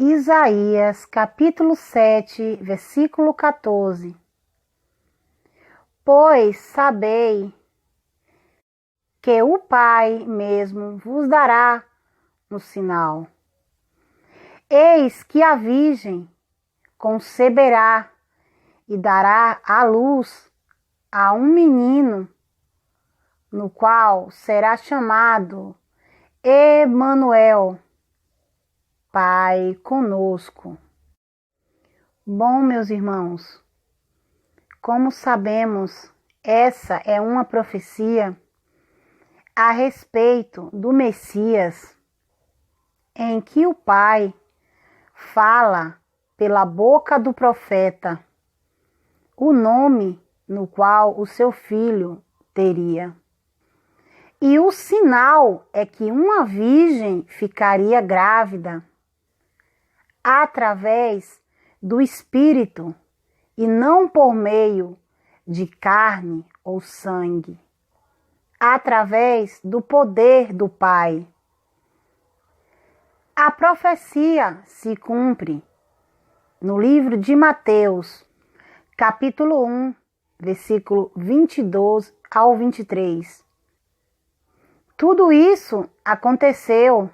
Isaías, capítulo 7, versículo 14. Pois sabei que o Pai mesmo vos dará um sinal. Eis que a Virgem conceberá e dará à luz a um menino, no qual será chamado Emanuel, Pai conosco. Bom, meus irmãos, como sabemos, essa é uma profecia a respeito do Messias, em que o Pai fala pela boca do profeta o nome no qual o seu filho teria. E o sinal é que uma virgem ficaria grávida através do Espírito e não por meio de carne ou sangue, através do poder do Pai. A profecia se cumpre no livro de Mateus, capítulo 1, versículo 22 ao 23. Tudo isso aconteceu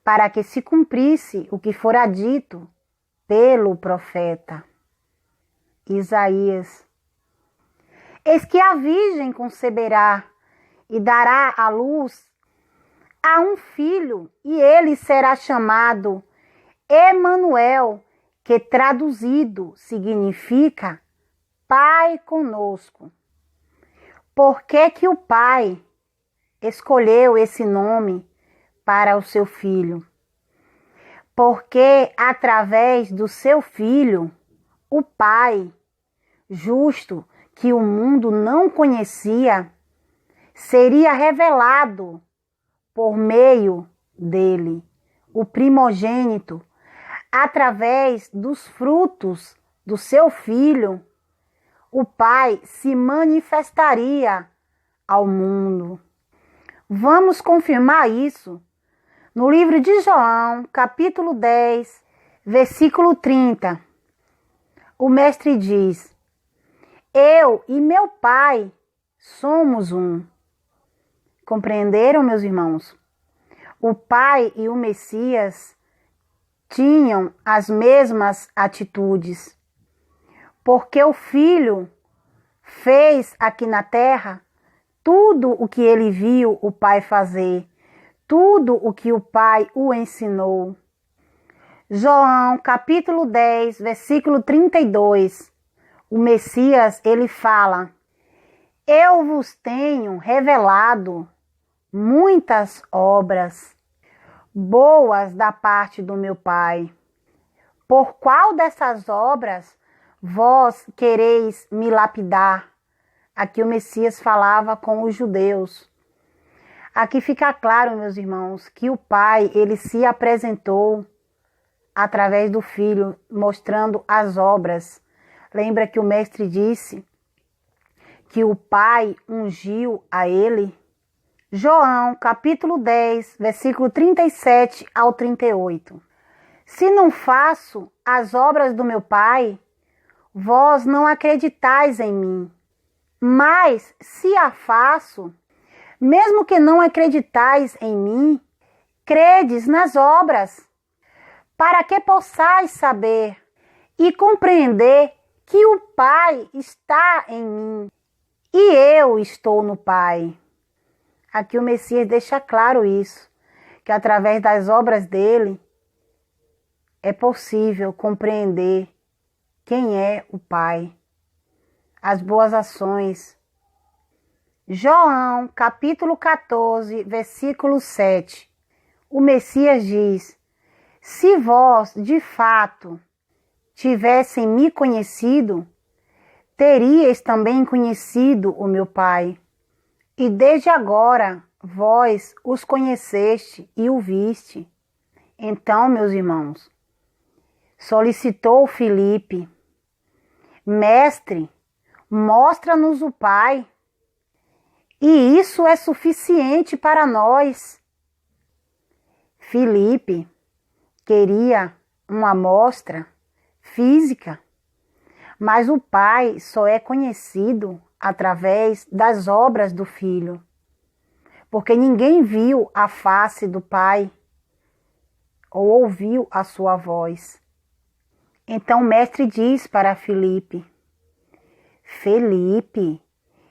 para que se cumprisse o que fora dito pelo profeta Isaías. Eis que a Virgem conceberá e dará à luz a um filho, e ele será chamado Emanuel, que traduzido significa Pai conosco. Por que que o Pai escolheu esse nome para o seu filho? Porque através do seu filho, o Pai justo, que o mundo não conhecia, seria revelado por meio dele, o primogênito, através dos frutos do seu filho, o Pai se manifestaria ao mundo. Vamos confirmar isso no livro de João, capítulo 10, versículo 30. O mestre diz: eu e meu Pai somos um. Compreenderam, meus irmãos? O Pai e o Messias tinham as mesmas atitudes, porque o Filho fez aqui na terra tudo o que ele viu o Pai fazer, tudo o que o Pai o ensinou. João, capítulo 10, versículo 32. O Messias, ele fala: eu vos tenho revelado muitas obras boas da parte do meu Pai. Por qual dessas obras vós quereis me lapidar? Aqui o Messias falava com os judeus. Aqui fica claro, meus irmãos, que o Pai, ele se apresentou através do Filho, mostrando as obras. Lembra que o mestre disse que o Pai ungiu a ele? João, capítulo 10, versículo 37 ao 38. Se não faço as obras do meu Pai, vós não acreditais em mim. Mas se a faço, mesmo que não acreditais em mim, credes nas obras, para que possais saber e compreender que o Pai está em mim e eu estou no Pai. Aqui o Messias deixa claro isso, que através das obras dele é possível compreender quem é o Pai, as boas ações. João, capítulo 14, versículo 7. O Messias diz: se vós, de fato, tivessem me conhecido, teríeis também conhecido o meu Pai. E desde agora vós os conheceste e o viste. Então, meus irmãos, solicitou Filipe: mestre, mostra-nos o Pai, e isso é suficiente para nós. Filipe queria uma amostra física, mas o Pai só é conhecido através das obras do Filho, porque ninguém viu a face do Pai ou ouviu a sua voz. Então o mestre diz para Felipe: Felipe,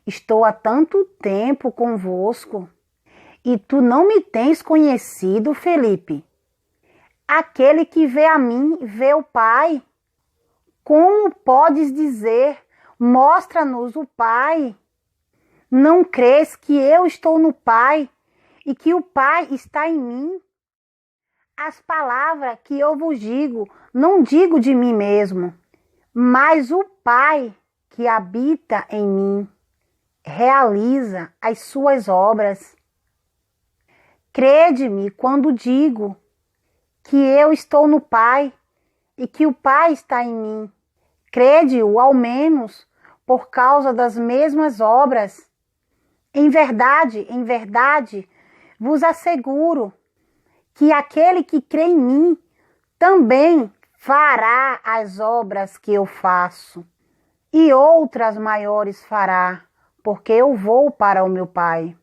estou há tanto tempo convosco e tu não me tens conhecido, Felipe. Aquele que vê a mim, vê o Pai. Como podes dizer, mostra-nos o Pai? Não crês que eu estou no Pai e que o Pai está em mim? As palavras que eu vos digo, não digo de mim mesmo, mas o Pai que habita em mim realiza as suas obras. Crede-me quando digo que eu estou no Pai e que o Pai está em mim. Crede-o ao menos por causa das mesmas obras. Em verdade, vos asseguro que aquele que crê em mim também fará as obras que eu faço, e outras maiores fará, porque eu vou para o meu Pai.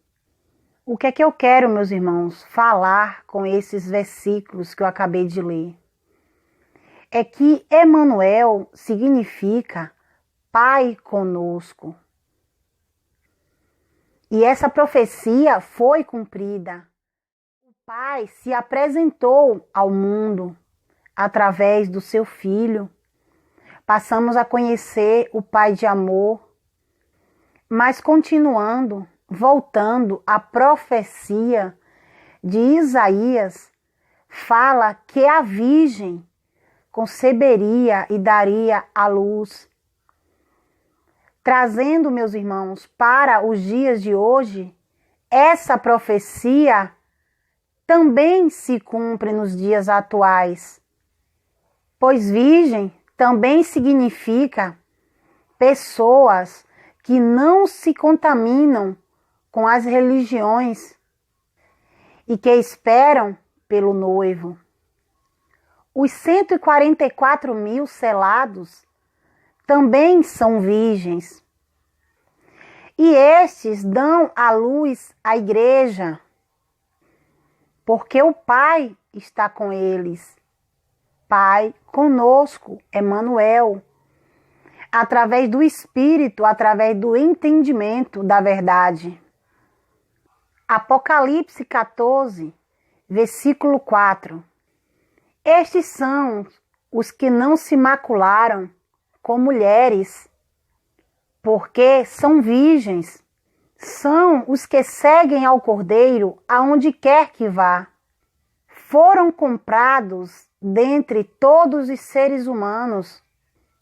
O que é que eu quero, meus irmãos, falar com esses versículos que eu acabei de ler? É que Emanuel significa Pai conosco. E essa profecia foi cumprida. O Pai se apresentou ao mundo através do seu Filho. Passamos a conhecer o Pai de amor. Mas continuando, voltando à profecia de Isaías, fala que a Virgem conceberia e daria à luz. Trazendo, meus irmãos, para os dias de hoje, essa profecia também se cumpre nos dias atuais, pois virgem também significa pessoas que não se contaminam com as religiões e que esperam pelo noivo. Os 144 mil selados também são virgens. E estes dão à luz a igreja, porque o Pai está com eles. Pai conosco, Emanuel, através do Espírito, através do entendimento da verdade. Apocalipse 14, versículo 4. Estes são os que não se macularam com mulheres, porque são virgens. São os que seguem ao Cordeiro aonde quer que vá. Foram comprados dentre todos os seres humanos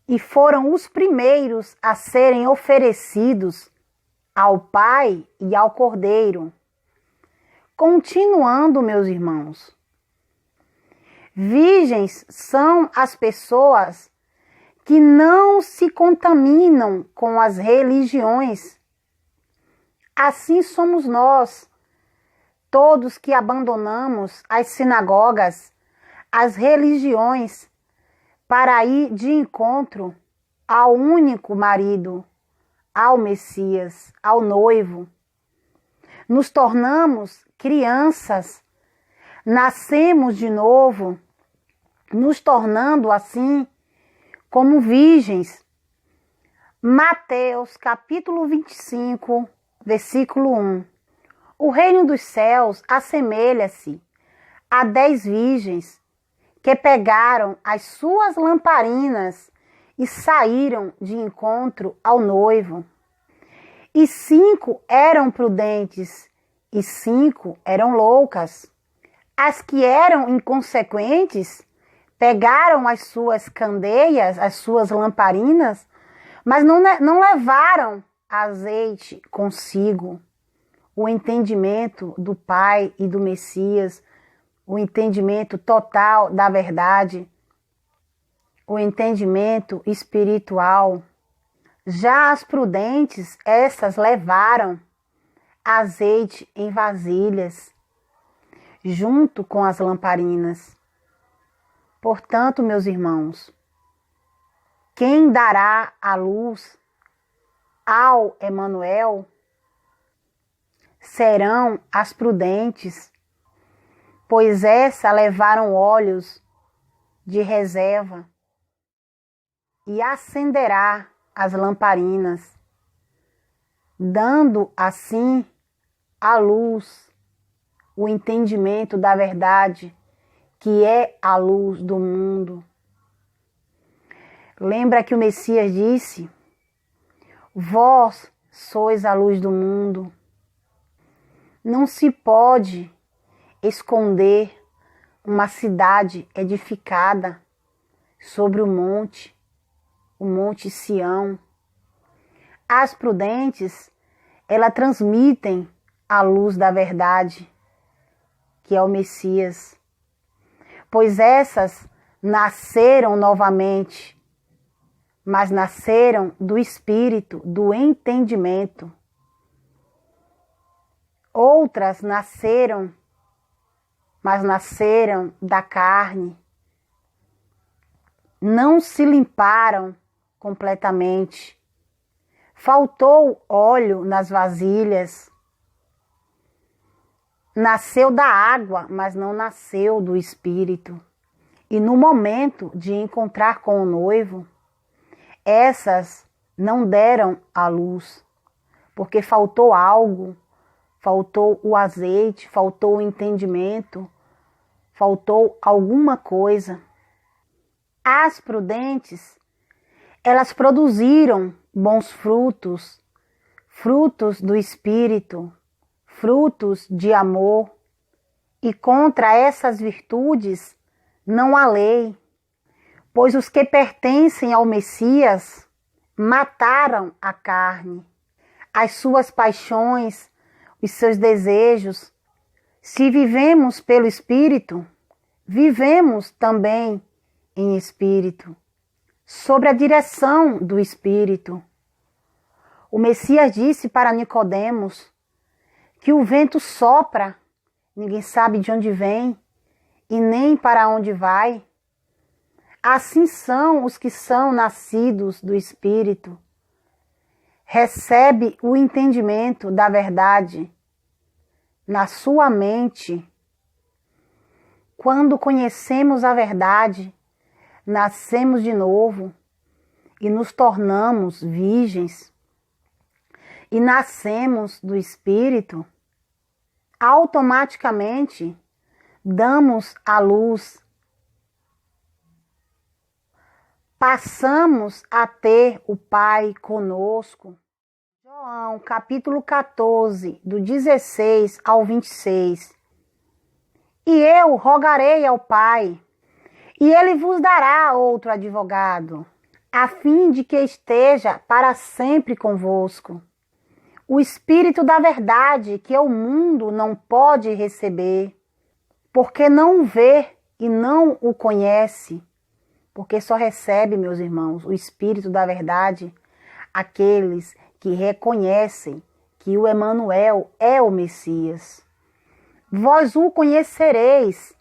e foram os primeiros a serem oferecidos ao Pai e ao Cordeiro. Continuando, meus irmãos, virgens são as pessoas que não se contaminam com as religiões. Assim somos nós, todos que abandonamos as sinagogas, as religiões, para ir de encontro ao único marido, ao Messias, ao noivo. Nos tornamos crianças, nascemos de novo, nos tornando assim como virgens. Mateus capítulo 25, versículo 1. O reino dos céus assemelha-se a 10 virgens que pegaram as suas lamparinas e saíram de encontro ao noivo. E 5 eram prudentes e 5 eram loucas. As que eram inconsequentes pegaram as suas candeias, as suas lamparinas, mas não levaram azeite consigo. O entendimento do Pai e do Messias, o entendimento total da verdade, o entendimento espiritual. Já as prudentes, essas levaram azeite em vasilhas, junto com as lamparinas. Portanto, meus irmãos, quem dará a luz ao Emanuel serão as prudentes, pois essa levaram óleos de reserva e acenderá as lamparinas, dando assim a luz, o entendimento da verdade, que é a luz do mundo. Lembra que o Messias disse: vós sois a luz do mundo. Não se pode esconder uma cidade edificada sobre o Monte Sião. As prudentes, elas transmitem a luz da verdade, que é o Messias, pois essas nasceram novamente, mas nasceram do Espírito, do entendimento. Outras nasceram, mas nasceram da carne. Não se limparam completamente. Faltou óleo nas vasilhas. Nasceu da água, mas não nasceu do Espírito. E no momento de encontrar com o noivo, essas não deram a luz, porque faltou algo, faltou o azeite, faltou o entendimento, faltou alguma coisa. As prudentes, elas produziram bons frutos, frutos do Espírito, frutos de amor, e contra essas virtudes não há lei, pois os que pertencem ao Messias mataram a carne, as suas paixões, os seus desejos. Se vivemos pelo Espírito, vivemos também em Espírito, sob a direção do Espírito. O Messias disse para Nicodemos que o vento sopra, ninguém sabe de onde vem e nem para onde vai. Assim são os que são nascidos do Espírito. Recebe o entendimento da verdade na sua mente. Quando conhecemos a verdade, nascemos de novo e nos tornamos virgens e nascemos do Espírito, automaticamente damos a luz. Passamos a ter o Pai conosco. João, capítulo 14, do 16 ao 26. E eu rogarei ao Pai, e ele vos dará outro advogado, a fim de que esteja para sempre convosco. O Espírito da verdade, que o mundo não pode receber, porque não o vê e não o conhece. Porque só recebe, meus irmãos, o Espírito da verdade aqueles que reconhecem que o Emanuel é o Messias. Vós o conhecereis,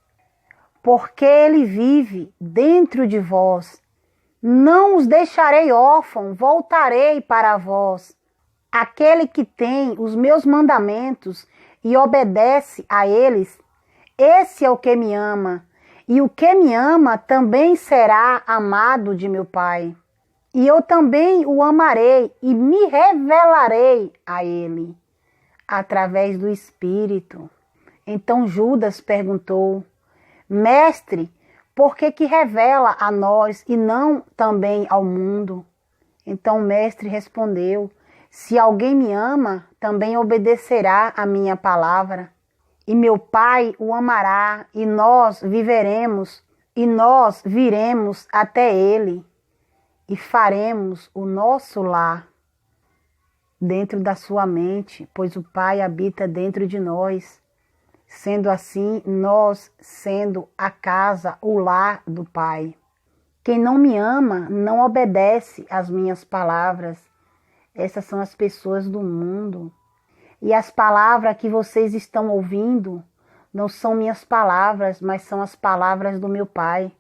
porque ele vive dentro de vós. Não os deixarei órfãos, voltarei para vós. Aquele que tem os meus mandamentos e obedece a eles, esse é o que me ama. E o que me ama também será amado de meu Pai. E eu também o amarei e me revelarei a ele, através do Espírito. Então Judas perguntou: Mestre, por que revela a nós e não também ao mundo? Então o mestre respondeu: Se alguém me ama, também obedecerá a minha palavra. E meu Pai o amará, e nós viveremos, e nós viremos até ele, e faremos o nosso lar dentro da sua mente, pois o Pai habita dentro de nós. Sendo assim, nós sendo a casa, o lar do Pai. Quem não me ama, não obedece às minhas palavras. Essas são as pessoas do mundo. E as palavras que vocês estão ouvindo não são minhas palavras, mas são as palavras do meu Pai.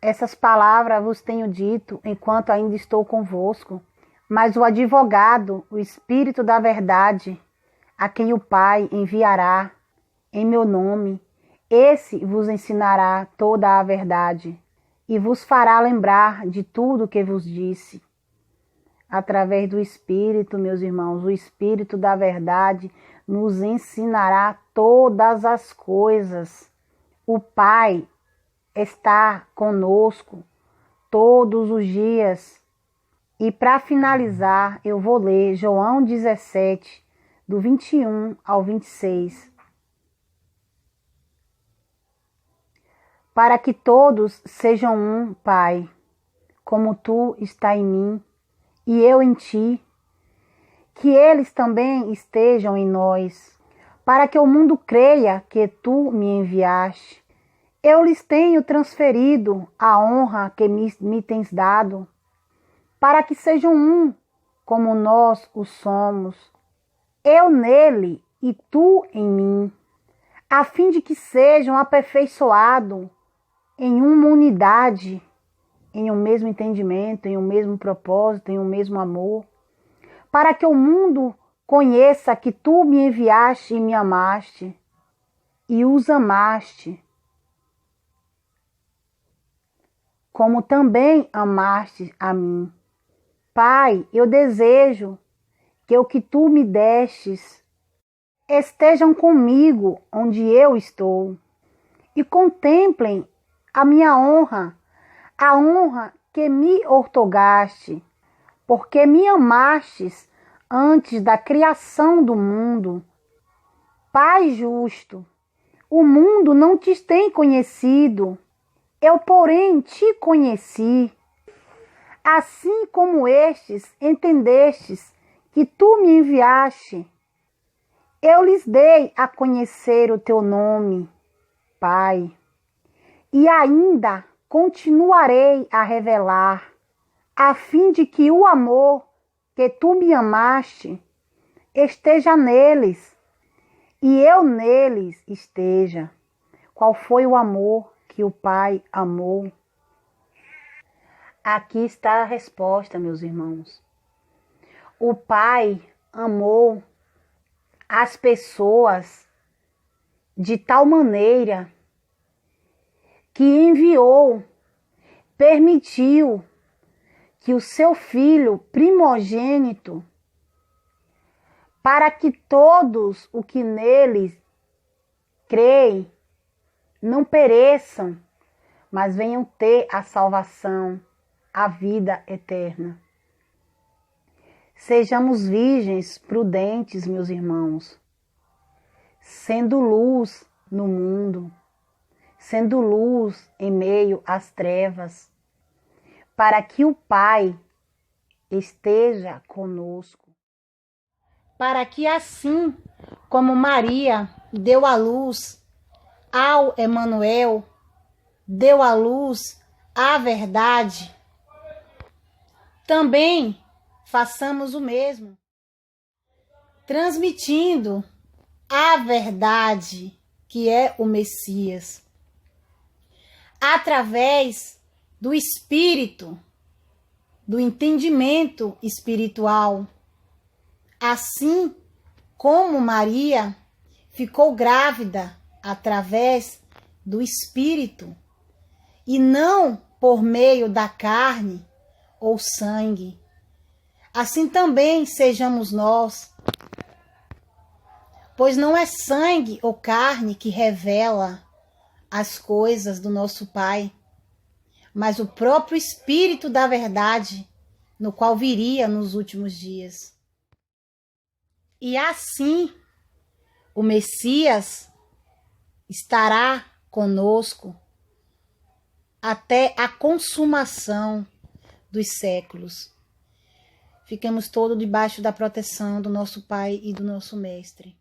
Essas palavras vos tenho dito enquanto ainda estou convosco, mas o advogado, o Espírito da verdade, a quem o Pai enviará em meu nome, esse vos ensinará toda a verdade e vos fará lembrar de tudo que vos disse. Através do Espírito, meus irmãos, o Espírito da verdade nos ensinará todas as coisas. O Pai está conosco todos os dias. E para finalizar, eu vou ler João 17, do 21 ao 26. Para que todos sejam um, Pai, como tu está em mim e eu em ti, que eles também estejam em nós, para que o mundo creia que tu me enviaste. Eu lhes tenho transferido a honra que me tens dado, para que sejam um, como nós o somos, eu nele e tu em mim, a fim de que sejam aperfeiçoados em uma unidade, em um mesmo entendimento, em um mesmo propósito, em um mesmo amor, para que o mundo conheça que tu me enviaste e me amaste, e os amaste, como também amaste a mim. Pai, eu desejo que o que tu me destes estejam comigo onde eu estou, e contemplem a minha honra, a honra que me outorgaste, porque me amastes antes da criação do mundo. Pai justo, o mundo não te tem conhecido, eu, porém, te conheci. Assim como estes entendestes que tu me enviaste, eu lhes dei a conhecer o teu nome, Pai, e ainda continuarei a revelar, a fim de que o amor que tu me amaste esteja neles e eu neles esteja. Qual foi o amor que o Pai amou? Aqui está a resposta, meus irmãos. O Pai amou as pessoas de tal maneira que enviou, permitiu que o seu Filho primogênito, para que todos os que nele creem não pereçam, mas venham ter a salvação, a vida eterna. Sejamos virgens prudentes, meus irmãos, sendo luz no mundo, sendo luz em meio às trevas, para que o Pai esteja conosco. Para que assim como Maria deu à luz ao Emanuel, deu à luz à verdade, também façamos o mesmo, transmitindo a verdade que é o Messias, através do Espírito, do entendimento espiritual. Assim como Maria ficou grávida através do Espírito e não por meio da carne ou sangue, assim também sejamos nós, pois não é sangue ou carne que revela as coisas do nosso Pai, mas o próprio Espírito da verdade, no qual viria nos últimos dias. E assim, o Messias estará conosco até a consumação dos séculos. Ficamos todos debaixo da proteção do nosso Pai e do nosso Mestre.